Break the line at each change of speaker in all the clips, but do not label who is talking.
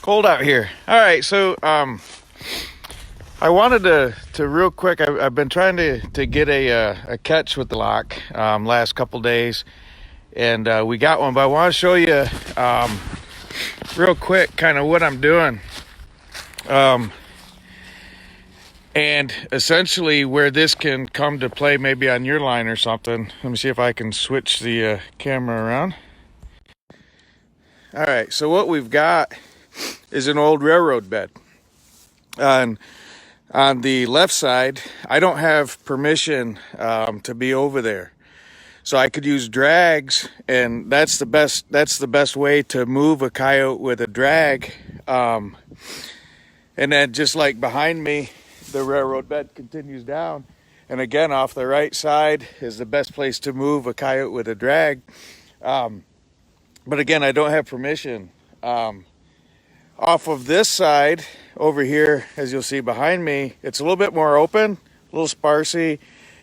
cold out here. All right, so I wanted to real quick. I've been trying to get a catch with the lock last couple days, and we got one. But I want to show you real quick kind of what I'm doing, and essentially where this can come to play, maybe on your line or something. Let me see if I can switch the camera around. All right, so what we've got is an old railroad bed. On the left side, I don't have permission to be over there, so I could use drags, and that's the best way to move a coyote with a drag. And then just like behind me, the railroad bed continues down, and again off the right side is the best place to move a coyote with a drag. But again, I don't have permission. Off of this side over here, as you'll see behind me, it's a little bit more open, a little sparsy.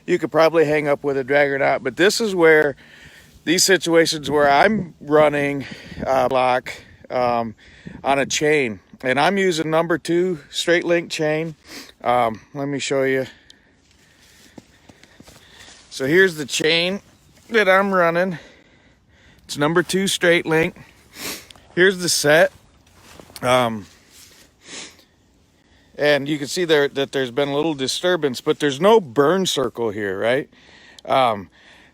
You could probably hang up with a drag or not, but this is where these situations where I'm running lock on a chain, and I'm using number 2 straight link chain. Let me show you. So here's the chain that I'm running. It's number 2 straight link. Here's the set. And you can see there that there's been a little disturbance, but there's no burn circle here, right?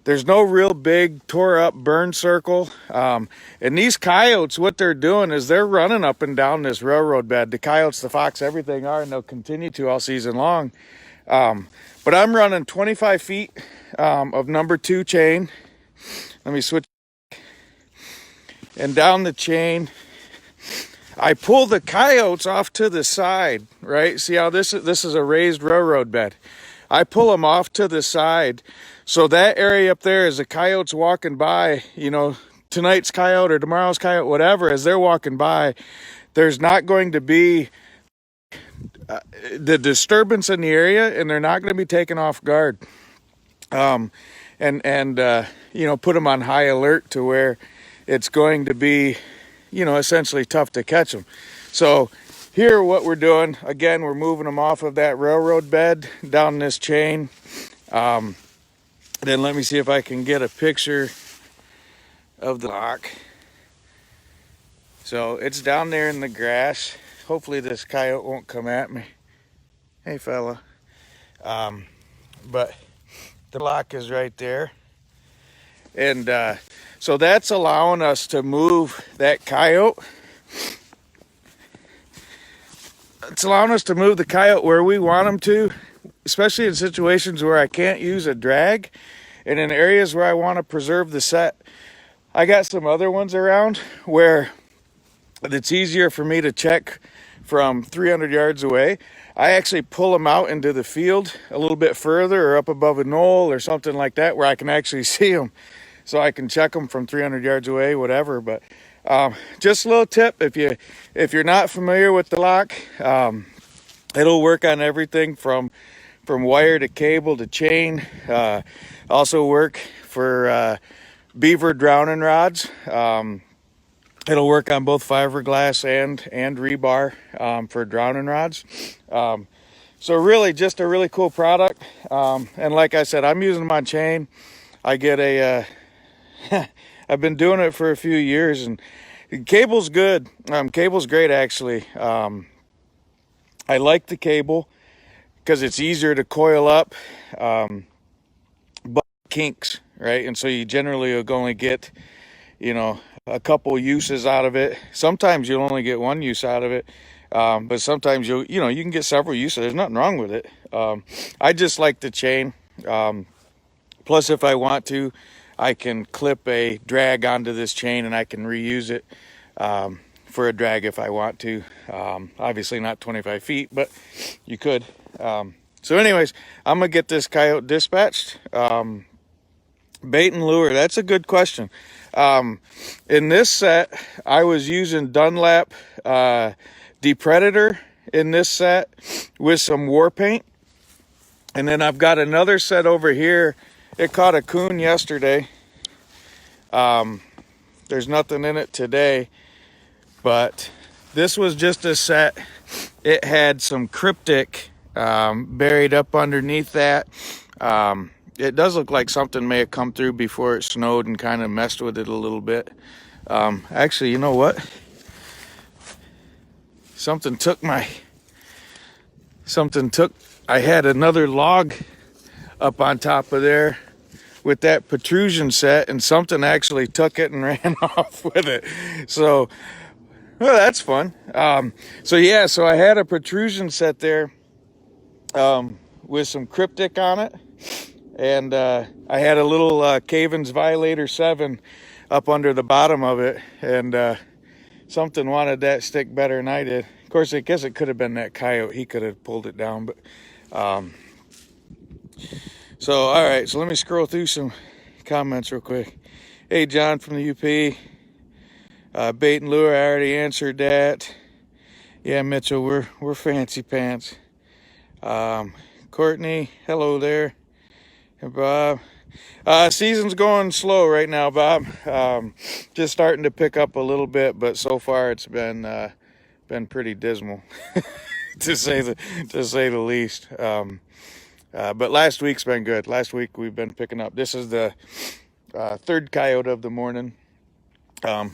There's no real big tore up burn circle. And these coyotes, what they're doing is they're running up and down this railroad bed. The coyotes, the fox, everything are, and they'll continue to all season long. But I'm running 25 feet of number 2 chain. Let me switch. And down the chain, I pull the coyotes off to the side, right? See how this is a raised railroad bed. I pull them off to the side. So that area up there, as the coyotes walking by, you know, tonight's coyote or tomorrow's coyote, whatever, as they're walking by, there's not going to be the disturbance in the area, and they're not going to be taken off guard. And you know, put them on high alert to where it's going to be, you know, essentially tough to catch them. So here what we're doing, again, we're moving them off of that railroad bed down this chain. Then let me see if I can get a picture of the lock. So it's down there in the grass. Hopefully this coyote won't come at me. Hey fella. But the lock is right there. And so that's allowing us to move that coyote. It's allowing us to move the coyote where we want them to, especially in situations where I can't use a drag, and in areas where I want to preserve the set. I got some other ones around where it's easier for me to check from 300 yards away. I actually pull them out into the field a little bit further, or up above a knoll or something like that, where I can actually see them. So I can check them from 300 yards away, whatever. But just a little tip, if you're not familiar with the lock, it'll work on everything from wire to cable to chain. Also work for beaver drowning rods. It'll work on both fiberglass and rebar for drowning rods. So really just a really cool product. And like I said, I'm using them on chain. I get a I've been doing it for a few years, and cable's good. Cable's great, actually. I like the cable because it's easier to coil up, but kinks, right? And so you generally will only get, you know, a couple uses out of it. Sometimes you'll only get one use out of it, but sometimes you can get several uses. There's nothing wrong with it. I just like the chain. Plus, if I want to, I can clip a drag onto this chain, and I can reuse it for a drag if I want to. Obviously not 25 feet, but you could. So anyways, I'm going to get this coyote dispatched. Bait and lure, that's a good question. In this set, I was using Dunlap Depredator in this set with some war paint. And then I've got another set over here. It caught a coon yesterday. There's nothing in it today, but This was just a set. It had some cryptic buried up underneath that. It does look like something may have come through before it snowed and kind of messed with it a little bit. Actually, you know what? I had another log up on top of there with that protrusion set, and something actually took it and ran off with it. So, well, that's fun. So I had a protrusion set there with some cryptic on it, and I had a little HAGz Violator 7 up under the bottom of it, and something wanted that stick better than I did. Of course, I guess it could have been that coyote. He could have pulled it down, but so all right. So let me scroll through some comments real quick. Hey, John from the UP. Bait and lure, I already answered that. Yeah, Mitchell, we're fancy pants. Courtney, hello there. And Bob. Season's going slow right now, Bob. Just starting to pick up a little bit, but so far it's been pretty dismal, to say the least. But last week's been good. Last week we've been picking up. This is the third coyote of the morning,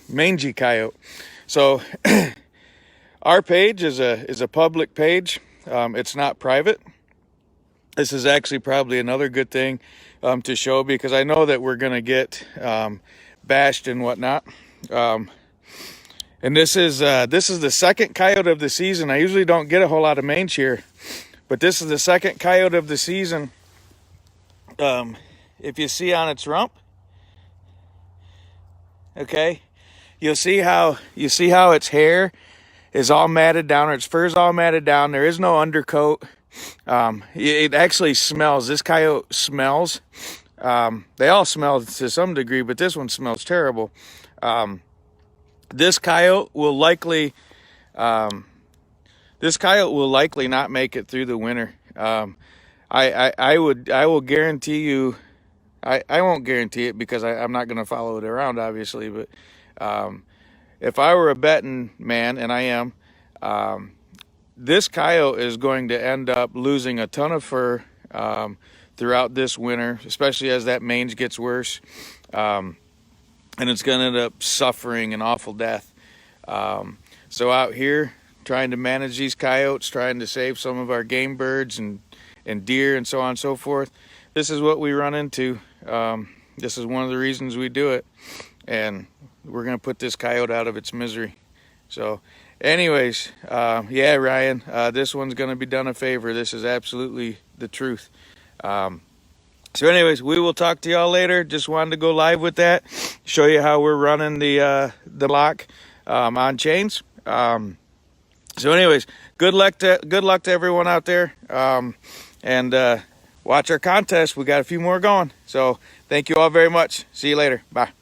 mangy coyote. So our page is a public page. It's not private. This is actually probably another good thing to show, because I know that we're gonna get bashed and whatnot. And this is the second coyote of the season. I usually don't get a whole lot of mange here, but this is the second coyote of the season. If you see on its rump, okay, you'll see how its hair is all matted down, or its fur's all matted down. There is no undercoat. It actually smells. This coyote smells. They all smell to some degree, but this one smells terrible. This coyote will likely not make it through the winter. I will guarantee you. I won't guarantee it, because I'm not going to follow it around, obviously. But if I were a betting man, and I am, this coyote is going to end up losing a ton of fur throughout this winter, especially as that mange gets worse. And it's going to end up suffering an awful death. So out here, trying to manage these coyotes, trying to save some of our game birds and deer and so on and so forth, this is what we run into. This is one of the reasons we do it. And we're going to put this coyote out of its misery. So anyways, yeah, Ryan, this one's going to be done a favor. This is absolutely the truth. So anyways, we will talk to y'all later. Just wanted to go live with that, show you how we're running the block on chains. So anyways, good luck to everyone out there, and watch our contest. We got a few more going. So thank you all very much. See you later. Bye.